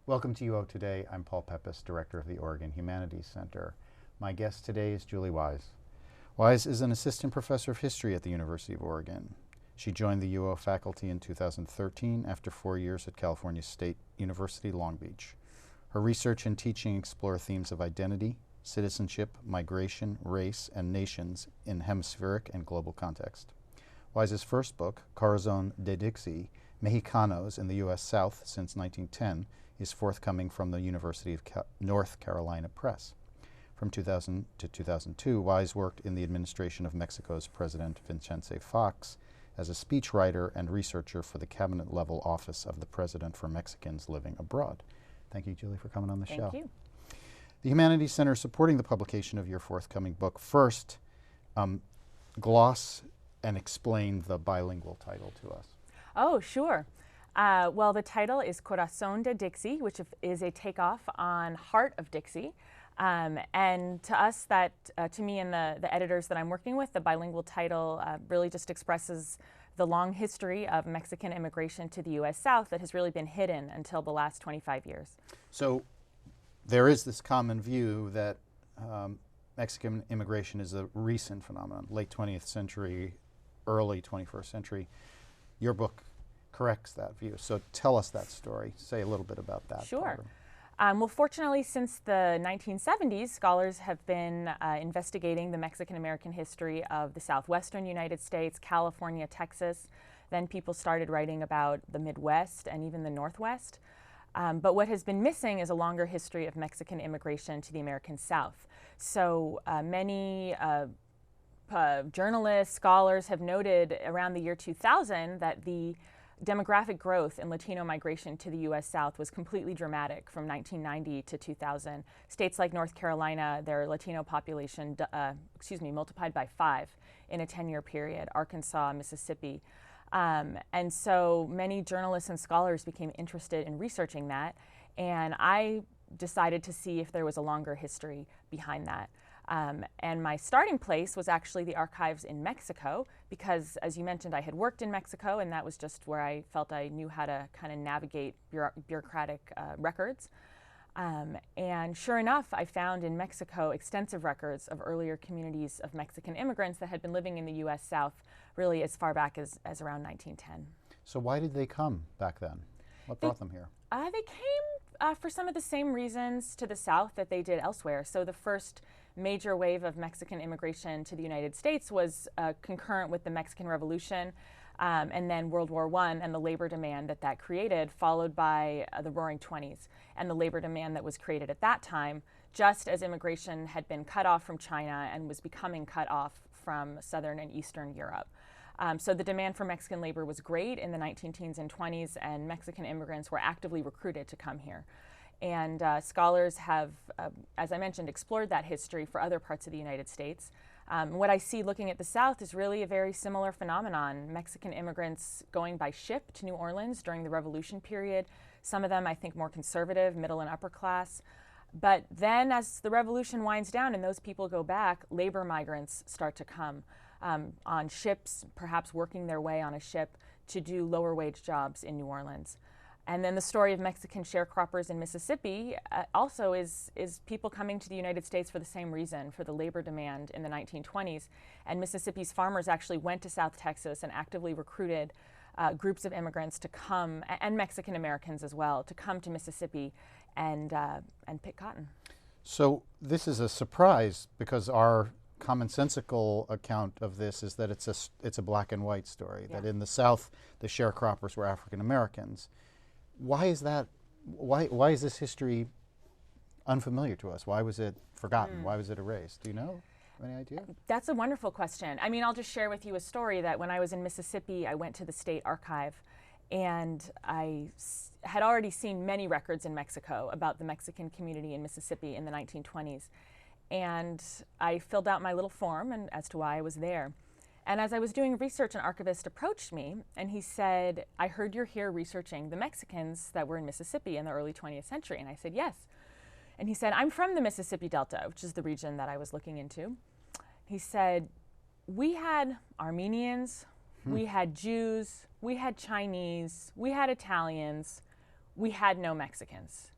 Welcome to UO Today. I'm Paul Pepis, Director of the Oregon Humanities Center. My guest today is Julie Weise. Weise is an assistant professor of history at the University of Oregon. She joined the UO faculty in 2013 after 4 years at California State University, Long Beach. Her research and teaching explore themes of identity, citizenship, migration, race, and nations in hemispheric and global context. Weise's first book, Corazon de Dixie, Mexicanos in the U.S. South since 1910, is forthcoming from the University of North Carolina Press. From 2000 to 2002, Weise worked in the administration of Mexico's President Vicente Fox as a speechwriter and researcher for the cabinet-level office of the President for Mexicans Living Abroad. Thank you, Julie, for coming on the show. Thank you. The Humanities Center is supporting the publication of your forthcoming book. First, gloss and explain the bilingual title to us. Oh, sure. Well, the title is Corazon de Dixie, which is a takeoff on Heart of Dixie. And to us, to me and the editors that I'm working with, the bilingual title really just expresses the long history of Mexican immigration to the U.S. South that has really been hidden until the last 25 years. So there is this common view that Mexican immigration is a recent phenomenon, late 20th century, early 21st century. Your book corrects that view. So tell us that story. Say a little bit about that. Sure. Well, fortunately, since the 1970s, scholars have been investigating the Mexican American history of the southwestern United States, California, Texas. Then people started writing about the Midwest and even the Northwest. But what has been missing is a longer history of Mexican immigration to the American South. So many journalists, scholars have noted around the year 2000 that the demographic growth in Latino migration to the U.S. South was completely dramatic from 1990 to 2000. States like North Carolina, their Latino population, multiplied by 5 in a 10-year period. Arkansas, Mississippi. And so many journalists and scholars became interested in researching that, and I decided to see if there was a longer history behind that. And my starting place was actually the archives in Mexico because, as you mentioned, I had worked in Mexico, and that was just where I felt I knew how to kind of navigate bureaucratic records. And sure enough, I found in Mexico extensive records of earlier communities of Mexican immigrants that had been living in the U.S. South really as far back as around 1910. So why did they come back then? What brought them here? They came for some of the same reasons to the South that they did elsewhere. So the first major wave of Mexican immigration to the United States was concurrent with the Mexican Revolution and then World War I and the labor demand that created, followed by the Roaring '20s and the labor demand that was created at that time, just as immigration had been cut off from China and was becoming cut off from Southern and Eastern Europe. So the demand for Mexican labor was great in the 19-teens and 20s, and Mexican immigrants were actively recruited to come here. And scholars have, as I mentioned, explored that history for other parts of the United States. What I see looking at the South is really a very similar phenomenon. Mexican immigrants going by ship to New Orleans during the Revolution period, some of them I think more conservative, middle and upper class. But then as the Revolution winds down and those people go back, labor migrants start to come on ships, perhaps working their way on a ship to do lower wage jobs in New Orleans. And then the story of Mexican sharecroppers in Mississippi also is people coming to the United States for the same reason, for the labor demand in the 1920s. And Mississippi's farmers actually went to South Texas and actively recruited groups of immigrants to come, and Mexican Americans as well, to come to Mississippi and pick cotton. So this is a surprise because our commonsensical account of this is that it's a black and white story, that in the South the sharecroppers were African Americans. Why is that? Why is this history unfamiliar to us? Why was it forgotten? Why was it erased? Do you know? Any idea? That's a wonderful question. I mean, I'll just share with you a story that when I was in Mississippi, I went to the state archive, and I had already seen many records in Mexico about the Mexican community in Mississippi in the 1920s. And I filled out my little form and as to why I was there. And as I was doing research, an archivist approached me and he said, "I heard you're here researching the Mexicans that were in Mississippi in the early 20th century. And I said, "Yes." And he said, "I'm from the Mississippi Delta," which is the region that I was looking into. He said, "We had Armenians, we had Jews, we had Chinese, we had Italians, we had no Mexicans.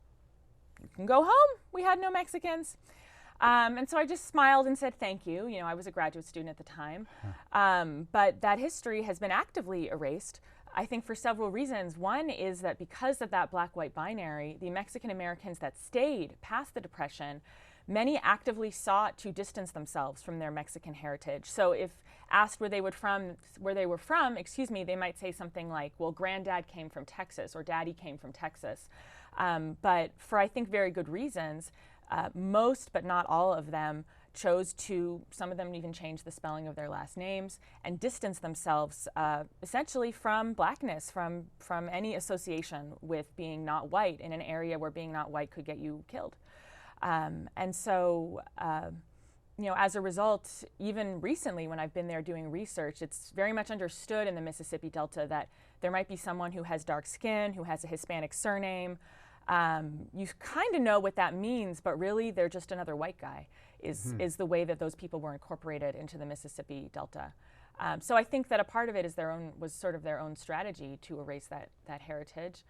you can go home. We had no Mexicans. And so I just smiled and said, thank you. You know, I was a graduate student at the time. But that history has been actively erased, I think, for several reasons. One is that because of that black-white binary, the Mexican Americans that stayed past the Depression, many actively sought to distance themselves from their Mexican heritage. So if asked where they were from, they might say something like, well, granddad came from Texas or daddy came from Texas. But for, I think, very good reasons, most but not all of them chose to, some of them even changed the spelling of their last names and distance themselves essentially from blackness, from any association with being not white in an area where being not white could get you killed. And so, you know, as a result, even recently when I've been there doing research, it's very much understood in the Mississippi Delta that there might be someone who has dark skin, who has a Hispanic surname. You kind of know what that means, but really they're just another white guy, is the way that those people were incorporated into the Mississippi Delta. So I think that a part of it is was sort of their own strategy to erase that heritage.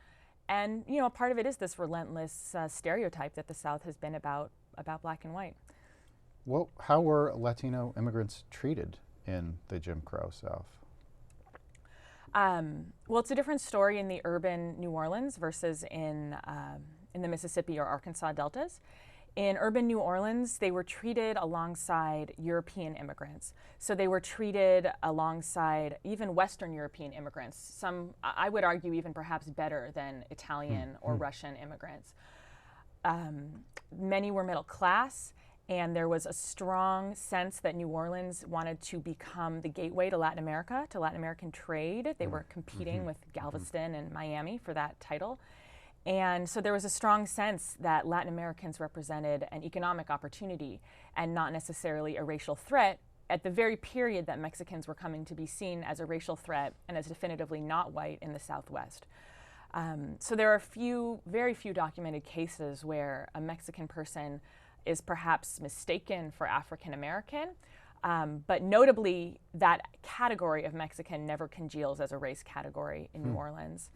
And, you know, a part of it is this relentless stereotype that the South has been about black and white. Well, how were Latino immigrants treated in the Jim Crow South? Well, it's a different story in the urban New Orleans versus in the Mississippi or Arkansas deltas. In urban New Orleans, they were treated alongside European immigrants. So they were treated alongside even Western European immigrants, some, I would argue, even perhaps better than Italian or Russian immigrants. Many were middle class, and there was a strong sense that New Orleans wanted to become the gateway to Latin America, to Latin American trade. They were competing with Galveston and Miami for that title. And so there was a strong sense that Latin Americans represented an economic opportunity and not necessarily a racial threat at the very period that Mexicans were coming to be seen as a racial threat and as definitively not white in the Southwest. So there are very few documented cases where a Mexican person is perhaps mistaken for African American, but notably that category of Mexican never congeals as a race category in New Orleans.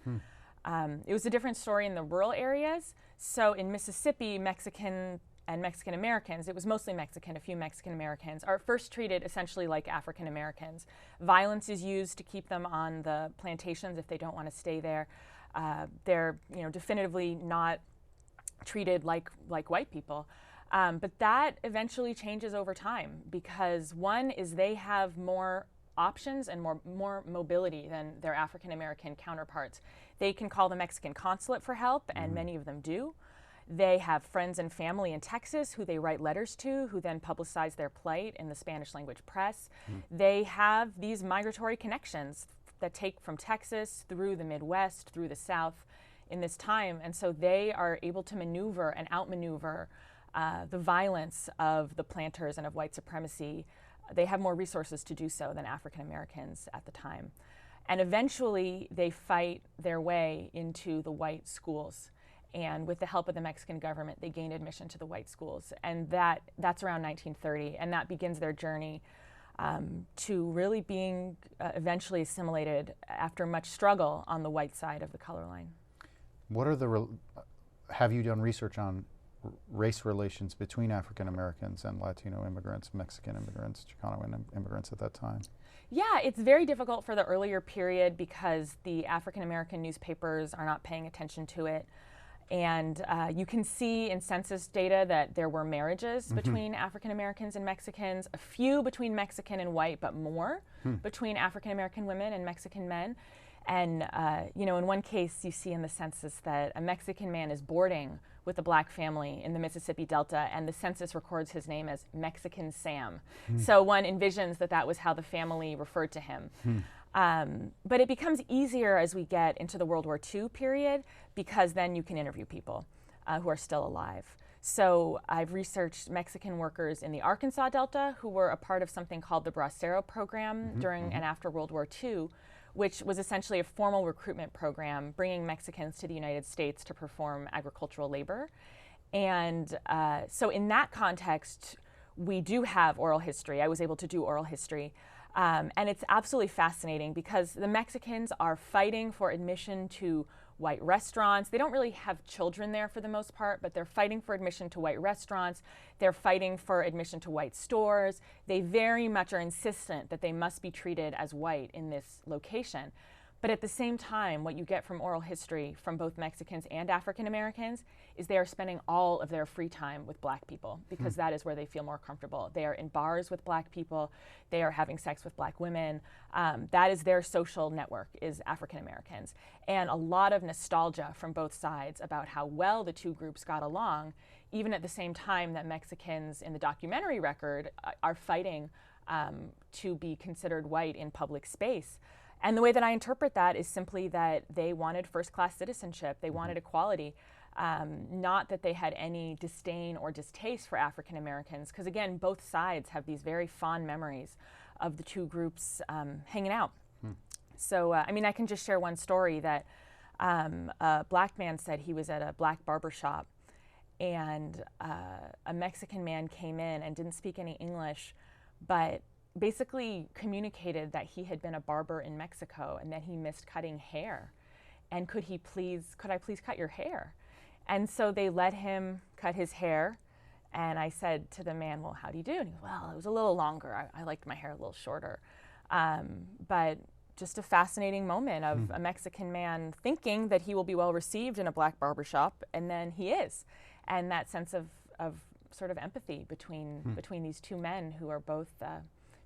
It was a different story in the rural areas. So in Mississippi, Mexican and Mexican Americans, it was mostly Mexican, a few Mexican Americans, are first treated essentially like African Americans. Violence is used to keep them on the plantations if they don't want to stay there. They're, you know, definitively not treated like white people. But that eventually changes over time because one is they have more options and more mobility than their African American counterparts. They can call the Mexican consulate for help, and many of them do. They have friends and family in Texas who they write letters to, who then publicize their plight in the Spanish language press. They have these migratory connections that take from Texas through the Midwest, through the South in this time, and so they are able to maneuver and outmaneuver the violence of the planters and of white supremacy. They have more resources to do so than African Americans at the time. And eventually they fight their way into the white schools. And with the help of the Mexican government, they gain admission to the white schools. And that's around 1930. And that begins their journey to really being eventually assimilated after much struggle on the white side of the color line. What are have you done research on race relations between African Americans and Latino immigrants, Mexican immigrants, Chicano immigrants at that time? Yeah, it's very difficult for the earlier period because the African American newspapers are not paying attention to it. And you can see in census data that there were marriages between African Americans and Mexicans, a few between Mexican and white, but more between African American women and Mexican men. And you know, in one case you see in the census that a Mexican man is boarding with a black family in the Mississippi Delta, and the census records his name as Mexican Sam. So one envisions that was how the family referred to him. But it becomes easier as we get into the World War II period because then you can interview people who are still alive. So I've researched Mexican workers in the Arkansas Delta who were a part of something called the Bracero program during and after World War II, which was essentially a formal recruitment program bringing Mexicans to the United States to perform agricultural labor. And so in that context, we do have oral history. I was able to do oral history. And it's absolutely fascinating because the Mexicans are fighting for admission to white restaurants. They don't really have children there for the most part, but they're fighting for admission to white restaurants. They're fighting for admission to white stores. They very much are insistent that they must be treated as white in this location. But at the same time, what you get from oral history from both Mexicans and African Americans is they are spending all of their free time with black people because that is where they feel more comfortable. They are in bars with black people. They are having sex with black women. That is their social network, is African Americans. And a lot of nostalgia from both sides about how well the two groups got along, even at the same time that Mexicans in the documentary record are fighting to be considered white in public space. And the way that I interpret that is simply that they wanted first-class citizenship. They wanted equality, not that they had any disdain or distaste for African Americans, because again, both sides have these very fond memories of the two groups hanging out. So, I mean, I can just share one story that a black man said he was at a black barber shop, and a Mexican man came in and didn't speak any English, but basically communicated that he had been a barber in Mexico and that he missed cutting hair. And could I please cut your hair? And so they let him cut his hair. And I said to the man, well, how do you do? And he goes, well, it was a little longer. I liked my hair a little shorter. But just a fascinating moment of a Mexican man thinking that he will be well received in a black barbershop, and then he is. And that sense of sort of empathy between these two men who are both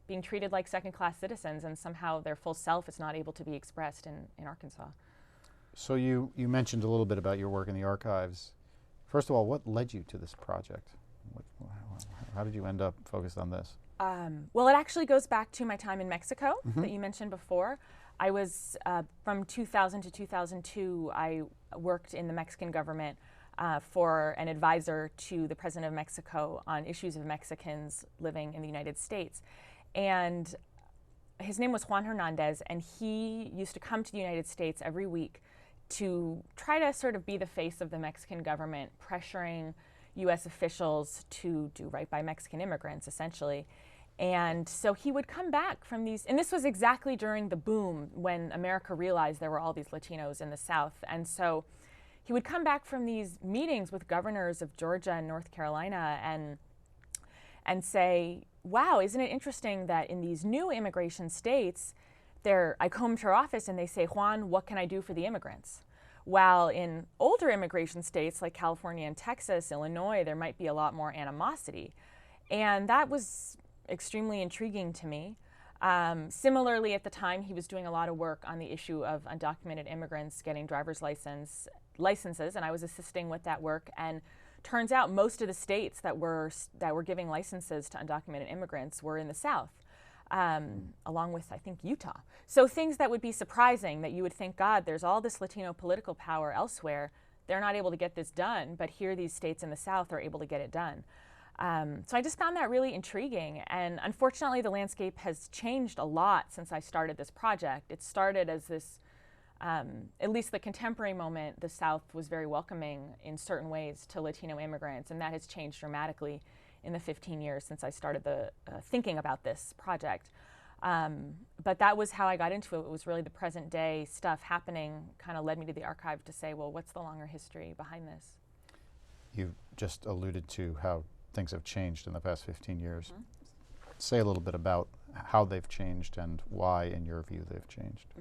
being treated like second-class citizens, and somehow their full self is not able to be expressed in Arkansas. So you mentioned a little bit about your work in the archives. First of all, what led you to this project? How did you end up focused on this? Well, it actually goes back to my time in Mexico that you mentioned before. I was, from 2000 to 2002, I worked in the Mexican government for an advisor to the President of Mexico on issues of Mexicans living in the United States. And his name was Juan Hernandez, and he used to come to the United States every week to try to sort of be the face of the Mexican government, pressuring U.S. officials to do right by Mexican immigrants, essentially. And so he would come back from these, and this was exactly during the boom when America realized there were all these Latinos in the South. And so he would come back from these meetings with governors of Georgia and North Carolina and say, wow, isn't it interesting that in these new immigration states, I come to her office and they say, Juan, what can I do for the immigrants? While in older immigration states like California and Texas, Illinois, there might be a lot more animosity. And that was extremely intriguing to me. Similarly, at the time, he was doing a lot of work on the issue of undocumented immigrants getting driver's licenses, and I was assisting with that work. And turns out most of the states that were giving licenses to undocumented immigrants were in the South, along with, I think, Utah. So things that would be surprising, that you would think, God, there's all this Latino political power elsewhere. They're not able to get this done, but here these states in the South are able to get it done. So I just found that really intriguing. And unfortunately, the landscape has changed a lot since I started this project. It started as this, at least the contemporary moment, the South was very welcoming in certain ways to Latino immigrants, and that has changed dramatically in the 15 years since I started thinking about this project. But that was how I got into it. It was really the present day stuff happening kind of led me to the archive to say, well, what's the longer history behind this? You just alluded to how things have changed in the past 15 years. Say a little bit about how they've changed and why, in your view, they've changed.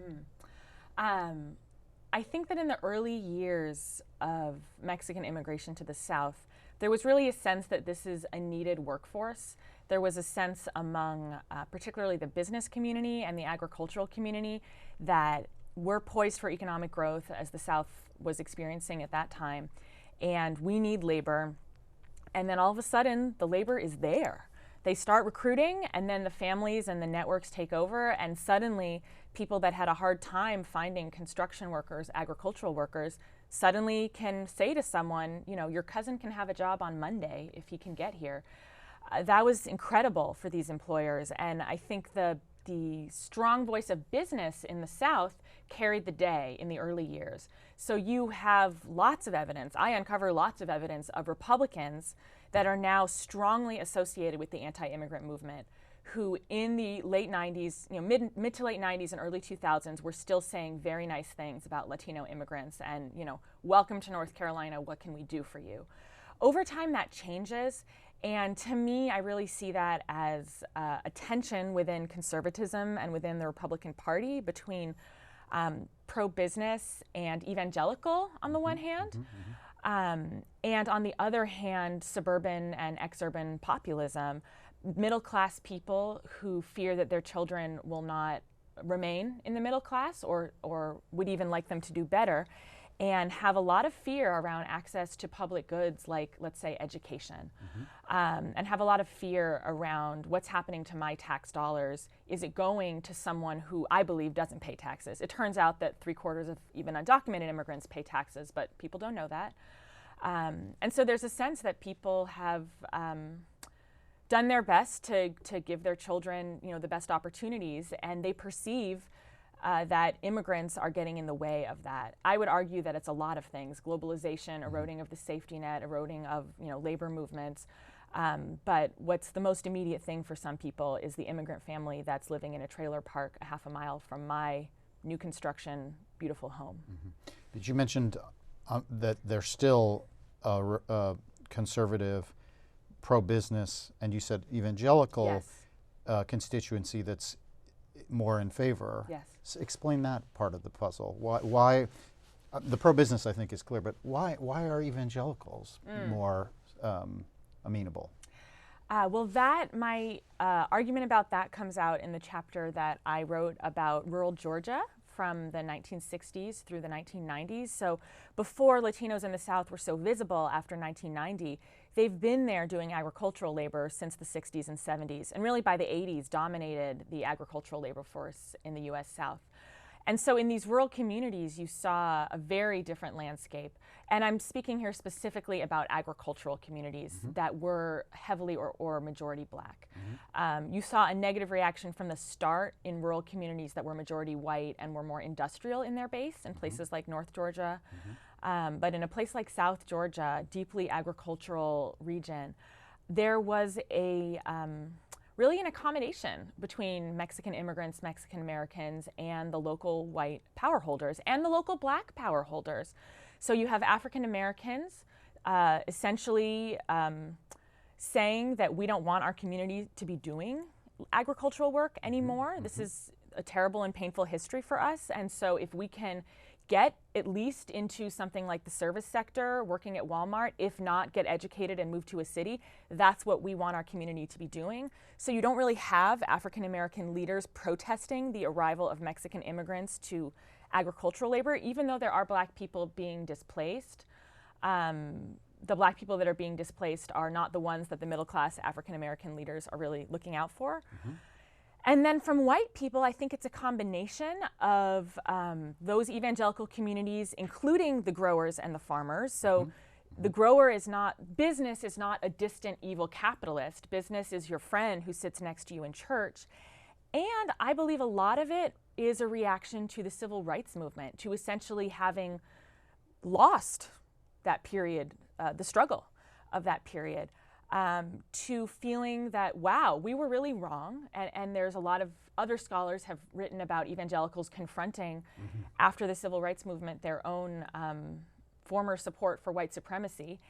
I think that in the early years of Mexican immigration to the South, there was really a sense that this is a needed workforce. There was a sense among particularly the business community and the agricultural community that we're poised for economic growth as the South was experiencing at that time, and we need labor. And then all of a sudden, the labor is there. They start recruiting, and then the families and the networks take over, and suddenly people that had a hard time finding construction workers, agricultural workers, suddenly can say to someone, you know, your cousin can have a job on Monday if he can get here. That was incredible for these employers, and I think the strong voice of business in the South carried the day in the early years. So you have lots of evidence. I uncover lots of evidence of Republicans that are now strongly associated with the anti-immigrant movement who in the late 90s, mid to late 90s and early 2000s were still saying very nice things about Latino immigrants and, welcome to North Carolina, what can we do for you? Over time that changes, and to me I really see that as a tension within conservatism and within the Republican Party between pro-business and evangelical on the one hand, and on the other hand suburban and exurban populism. Middle-class people who fear that their children will not remain in the middle class or would even like them to do better, and have a lot of fear around access to public goods like, let's say, education, and have a lot of fear around what's happening to my tax dollars. Is it going to someone who I believe doesn't pay taxes? It turns out that 3/4 of even undocumented immigrants pay taxes, but people don't know that. And so there's a sense that people have done their best to give their children, the best opportunities, and they perceive that immigrants are getting in the way of that. I would argue that it's a lot of things: globalization, eroding of the safety net, eroding of labor movements. But what's the most immediate thing for some people is the immigrant family that's living in a trailer park a half a mile from my new construction, beautiful home. But you mentioned that there's still a conservative, pro-business, and you said evangelical constituency that's more in favor. Yes. So explain that part of the puzzle. Why the pro-business I think is clear, but why are evangelicals more amenable? Well, my argument about that comes out in the chapter that I wrote about rural Georgia from the 1960s through the 1990s. So before Latinos in the South were so visible after 1990, they've been there doing agricultural labor since the 60s and 70s, and really by the 80s dominated the agricultural labor force in the U.S. South. And so in these rural communities, you saw a very different landscape. And I'm speaking here specifically about agricultural communities that were heavily or majority black. You saw a negative reaction from the start in rural communities that were majority white and were more industrial in their base in places like North Georgia. But in a place like South Georgia, deeply agricultural region, there was really an accommodation between Mexican immigrants, Mexican Americans, and the local white power holders and the local black power holders. So you have African Americans essentially saying that we don't want our community to be doing agricultural work anymore. This is a terrible and painful history for us. And so if we can get at least into something like the service sector, working at Walmart, if not get educated and move to a city, that's what we want our community to be doing. So you don't really have African American leaders protesting the arrival of Mexican immigrants to agricultural labor, even though there are black people being displaced. The black people that are being displaced are not the ones that the middle class African American leaders are really looking out for. And then from white people, I think it's a combination of those evangelical communities, including the growers and the farmers. So the grower is not, business is not a distant evil capitalist. Business is your friend who sits next to you in church. And I believe a lot of it is a reaction to the civil rights movement, to essentially having lost that period, the struggle of that period. To feeling that, wow, we were really wrong. And there's a lot of other scholars have written about evangelicals confronting, after the civil rights movement, their own former support for white supremacy.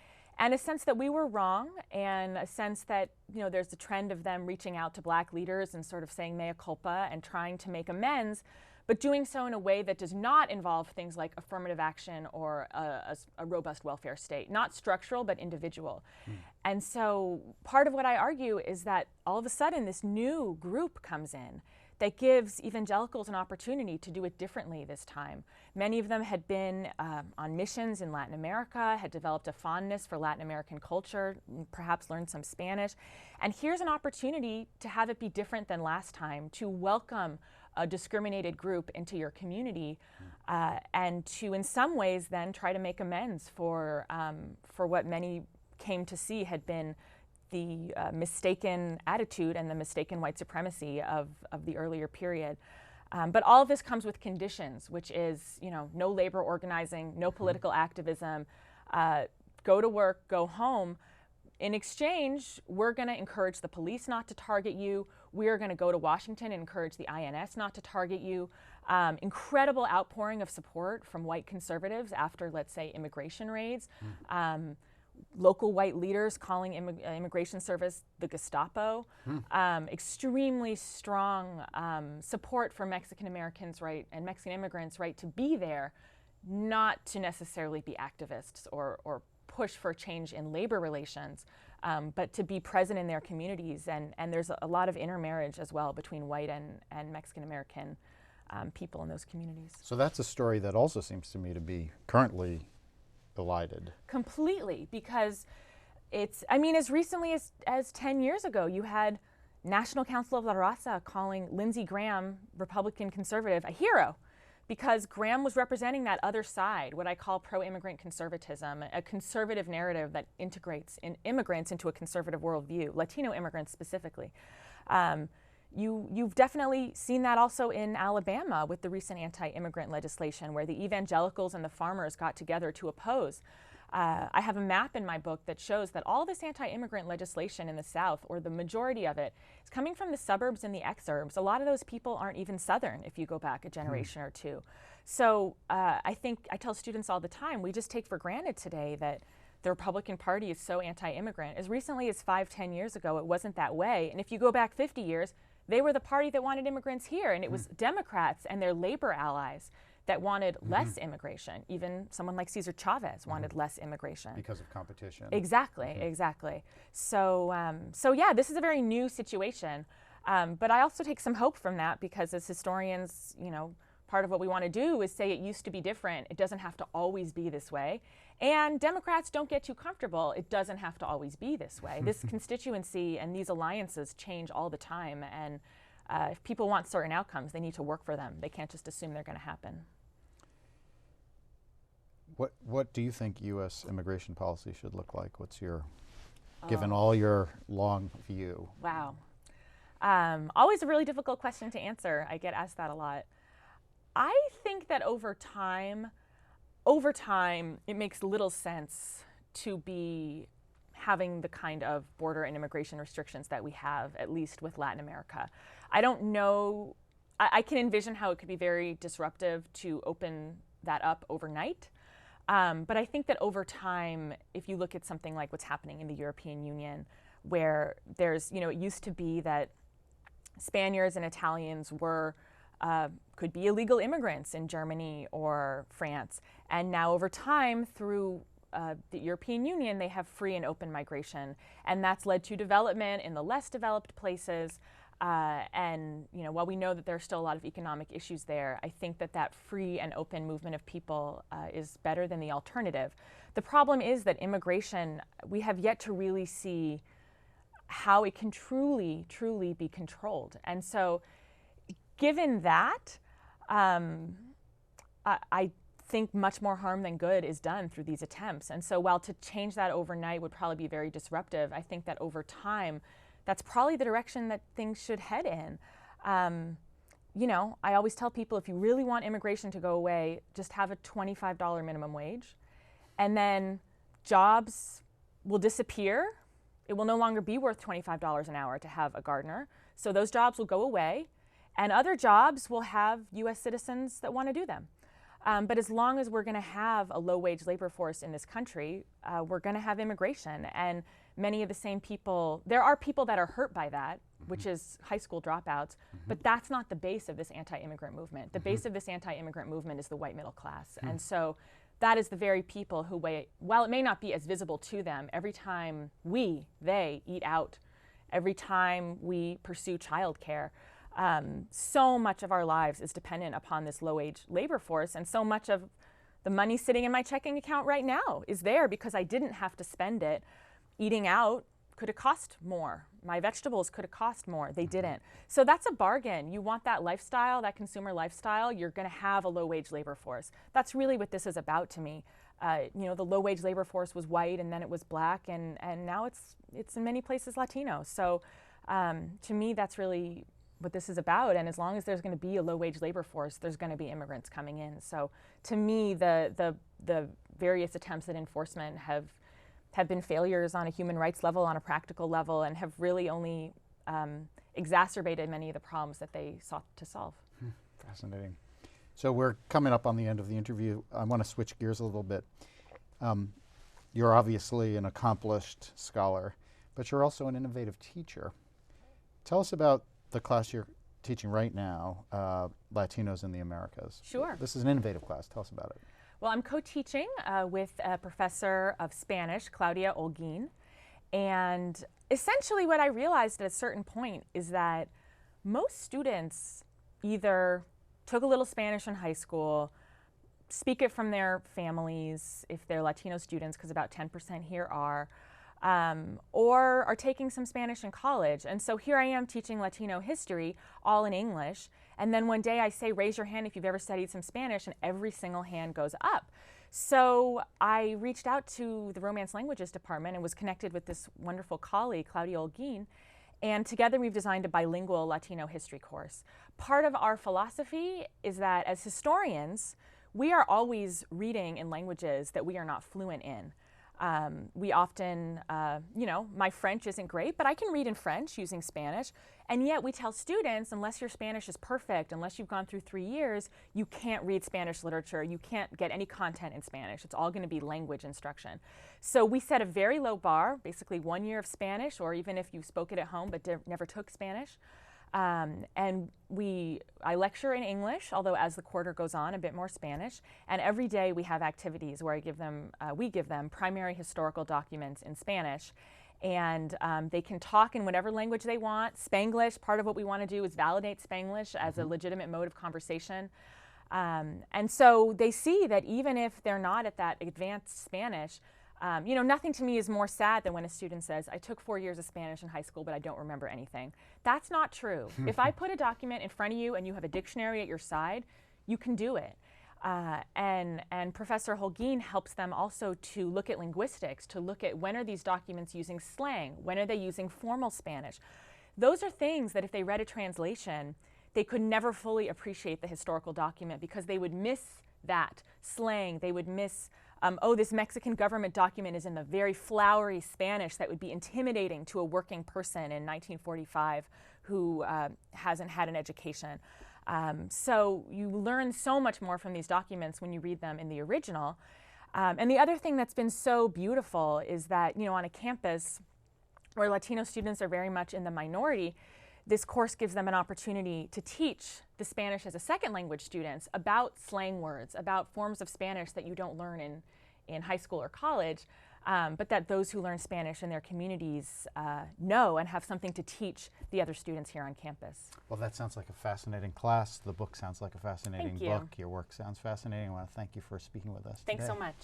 And a sense that we were wrong, and a sense that, there's a trend of them reaching out to black leaders and sort of saying mea culpa and trying to make amends, but doing so in a way that does not involve things like affirmative action or a robust welfare state. Not structural, but individual. And so part of what I argue is that all of a sudden this new group comes in that gives evangelicals an opportunity to do it differently this time. Many of them had been on missions in Latin America, had developed a fondness for Latin American culture, perhaps learned some Spanish. And here's an opportunity to have it be different than last time, to welcome a discriminated group into your community, and to in some ways then try to make amends for what many came to see had been the mistaken attitude and the mistaken white supremacy of the earlier period. But all of this comes with conditions, which is, no labor organizing, no political activism, go to work, go home. In exchange, we're going to encourage the police not to target you. we are going to go to Washington and encourage the INS not to target you. Incredible outpouring of support from white conservatives after, let's say, immigration raids. Local white leaders calling immigration service the Gestapo. Extremely strong support for Mexican Americans, right, and Mexican immigrants' right to be there, not to necessarily be activists or push for change in labor relations, but to be present in their communities. And there's a lot of intermarriage as well between white and Mexican American people in those communities. So that's a story that also seems to me to be currently elided. Completely, because it's, I mean, as recently as 10 years ago, you had National Council of La Raza calling Lindsey Graham, Republican conservative, a hero, because Graham was representing that other side, what I call pro-immigrant conservatism, a conservative narrative that integrates immigrants into a conservative worldview, Latino immigrants specifically. You've definitely seen that also in Alabama with the recent anti-immigrant legislation, where the evangelicals and the farmers got together to oppose. I have a map in my book that shows that all this anti-immigrant legislation in the South, or the majority of it, is coming from the suburbs and the exurbs. A lot of those people aren't even Southern if you go back a generation or two. So I think I tell students all the time, we just take for granted today that the Republican Party is so anti-immigrant. As recently as 5-10 years ago, it wasn't that way. And if you go back 50 years, they were the party that wanted immigrants here, and it was Democrats and their labor allies that wanted less immigration. Even someone like Cesar Chavez wanted less immigration. Because of competition. Exactly, exactly. So, so yeah, this is a very new situation. But I also take some hope from that, because as historians, you know, part of what we want to do is say it used to be different. It doesn't have to always be this way. And Democrats don't get too comfortable. It doesn't have to always be this way. This constituency and these alliances change all the time. And if people want certain outcomes, they need to work for them. They can't just assume they're going to happen. What do you think U.S. immigration policy should look like? What's your, given all your long view? Wow. Always a really difficult question to answer. I get asked that a lot. I think that over time, it makes little sense to be having the kind of border and immigration restrictions that we have, at least with Latin America. I don't know, I can envision how it could be very disruptive to open that up overnight. But I think that over time, if you look at something like what's happening in the European Union, where there's, you know, it used to be that Spaniards and Italians were could be illegal immigrants in Germany or France. And now over time, through the European Union, they have free and open migration. And that's led to development in the less developed places. And you know, while we know that there are still a lot of economic issues there, I think that that free and open movement of people is better than the alternative. The problem is that immigration, we have yet to really see how it can truly, truly be controlled. And so, given that, I think much more harm than good is done through these attempts. And so while to change that overnight would probably be very disruptive, I think that over time, that's probably the direction that things should head in. You know, I always tell people, if you really want immigration to go away, just have a $25 minimum wage, and then jobs will disappear. It will no longer be worth $25 an hour to have a gardener. So those jobs will go away. And other jobs will have U.S. citizens that want to do them. But as long as we're going to have a low-wage labor force in this country, we're going to have immigration. And many of the same people, there are people that are hurt by that, which is high school dropouts, but that's not the base of this anti-immigrant movement. The base of this anti-immigrant movement is the white middle class. And so that is the very people who, while it may not be as visible to them, every time they eat out, every time we pursue childcare, so much of our lives is dependent upon this low-wage labor force, and so much of the money sitting in my checking account right now is there because I didn't have to spend it. Eating out could have cost more. My vegetables could have cost more. They didn't. So that's a bargain. You want that lifestyle, that consumer lifestyle, you're going to have a low-wage labor force. That's really what this is about to me. You know, the low-wage labor force was white, and then it was black, and now it's in many places Latino. So to me, that's really what this is about. And as long as there's going to be a low-wage labor force, there's going to be immigrants coming in. So to me, the various attempts at enforcement have been failures on a human rights level, on a practical level, and have really only exacerbated many of the problems that they sought to solve. Fascinating. So we're coming up on the end of the interview. I want to switch gears a little bit. You're obviously an accomplished scholar, but you're also an innovative teacher. Tell us about the class you're teaching right now, Latinos in the Americas. Sure. This is an innovative class. Tell us about it. Well, I'm co-teaching with a professor of Spanish, Claudia Holguin. And essentially what I realized at a certain point is that most students either took a little Spanish in high school, speak it from their families, if they're Latino students, because about 10% here are, or are taking some Spanish in college. And so here I am teaching Latino history, all in English, and then one day I say, raise your hand if you've ever studied some Spanish, and every single hand goes up. So I reached out to the Romance Languages department and was connected with this wonderful colleague, Claudia Holguin, and together we've designed a bilingual Latino history course. Part of our philosophy is that as historians, we are always reading in languages that we are not fluent in. We often, my French isn't great, but I can read in French using Spanish. And yet we tell students, unless your Spanish is perfect, unless you've gone through 3 years, you can't read Spanish literature. You can't get any content in Spanish. It's all going to be language instruction. So we set a very low bar, basically 1 year of Spanish, or even if you spoke it at home but never took Spanish. And I lecture in English, although as the quarter goes on, a bit more Spanish. And every day we have activities where we give them primary historical documents in Spanish. And they can talk in whatever language they want. Spanglish, part of what we want to do is validate Spanglish as a legitimate mode of conversation. And so they see that even if they're not at that advanced Spanish, nothing to me is more sad than when a student says, I took 4 years of Spanish in high school, but I don't remember anything. That's not true. If I put a document in front of you and you have a dictionary at your side, you can do it. And Professor Holguin helps them also to look at linguistics, to look at when are these documents using slang, when are they using formal Spanish. Those are things that if they read a translation, they could never fully appreciate the historical document because they would miss that slang, they would miss this Mexican government document is in the very flowery Spanish that would be intimidating to a working person in 1945 who hasn't had an education. So you learn so much more from these documents when you read them in the original. And the other thing that's been so beautiful is that, on a campus where Latino students are very much in the minority, this course gives them an opportunity to teach the Spanish as a second language students about slang words, about forms of Spanish that you don't learn in high school or college, but that those who learn Spanish in their communities know and have something to teach the other students here on campus. Well, that sounds like a fascinating class. The book sounds like a fascinating book. Your work sounds fascinating. I want to thank you for speaking with us Thanks today. so much.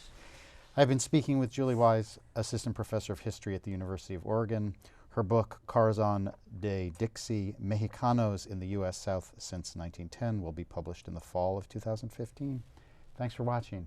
I've been speaking with Julie Weise, Assistant Professor of History at the University of Oregon. Her book, Corazon de Dixie, Mexicanos in the U.S. South Since 1910, will be published in the fall of 2015. Thanks for watching.